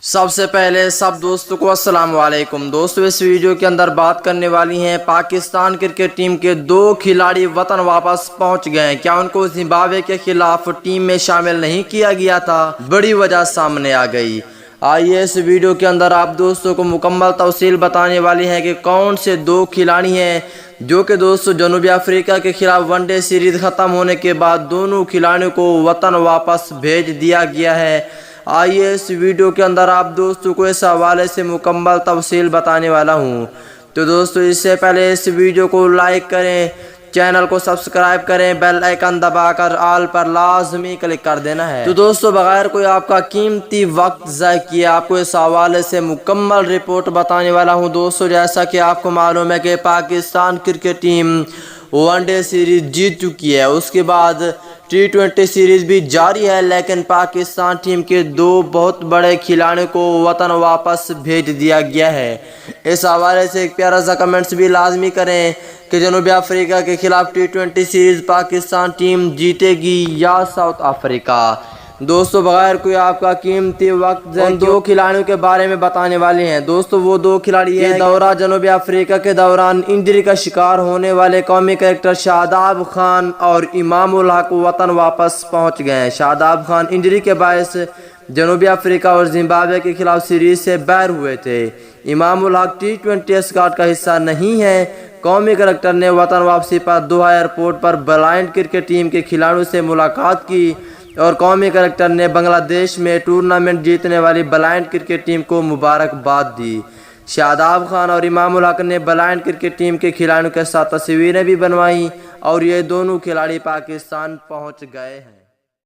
سب سے پہلے سب دوستوں کو السلام علیکم۔ دوستو اس ویڈیو کے اندر بات کرنے والی ہیں پاکستان کرکٹ ٹیم کے 2 کھلاڑی وطن واپس پہنچ گئے۔ کیا ان کو زمبابوے کے خلاف ٹیم میں شامل نہیں کیا گیا تھا؟ بڑی وجہ سامنے آ گئی۔ آئیے اس ویڈیو کے اندر آپ دوستوں کو مکمل تفصیل بتانے والی ہیں کہ کون سے 2 کھلاڑی ہیں جو کہ دوستو جنوبی افریقہ کے خلاف ون ڈے سیریز ختم ہونے کے بعد دونوں کھلاڑیوں کو وطن واپس بھیج دیا گیا ہے۔ آئیے اس ویڈیو کے اندر آپ دوستوں کو اس حوالے سے مکمل تفصیل بتانے والا ہوں۔ تو دوستو اس سے پہلے اس ویڈیو کو لائک کریں، چینل کو سبسکرائب کریں، بیل آئیکن دبا کر آل پر لازمی کلک کر دینا ہے۔ تو دوستو بغیر کوئی آپ کا قیمتی وقت ضائع کیے آپ کو اس حوالے سے مکمل رپورٹ بتانے والا ہوں۔ دوستو جیسا کہ آپ کو معلوم ہے کہ Pakistan cricket team one day series جیت چکی ہے، اس کے بعد T20 سیریز بھی جاری ہے، لیکن پاکستان ٹیم کے 2 بہت بڑے کھلاڑیوں کو وطن واپس بھیج دیا گیا ہے۔ اس حوالے سے ایک پیارا سا کمنٹس بھی لازمی کریں کہ جنوبی افریقہ کے خلاف T20 سیریز پاکستان ٹیم جیتے گی یا ساؤتھ افریقہ۔ دوستو بغیر کوئی آپ کا قیمتی وقت ان 2 کھلاڑیوں کے بارے میں بتانے والے ہیں۔ دوستو وہ 2 کھلاڑی ہیں دورہ جنوبی افریقہ کے دوران انجری کا شکار ہونے والے قومی کرکٹر شاداب خان اور امام الحق وطن واپس پہنچ گئے۔ شاداب خان انجری کے باعث جنوبی افریقہ اور زمبابوے کے خلاف سیریز سے باہر ہوئے تھے۔ امام الحق T20 اسکواڈ کا حصہ نہیں ہے۔ قومی کرکٹر نے وطن واپسی پر دوحہ ایئرپورٹ پر بلائنڈ کرکٹ ٹیم کے کھلاڑیوں سے ملاقات کی اور قومی کرکٹر نے بنگلہ دیش میں ٹورنامنٹ جیتنے والی بلائنڈ کرکٹ ٹیم کو مبارکباد دی۔ شاداب خان اور امام الحق نے بلائنڈ کرکٹ ٹیم کے کھلاڑیوں کے ساتھ تصویریں بھی بنوائیں اور یہ دونوں کھلاڑی پاکستان پہنچ گئے ہیں۔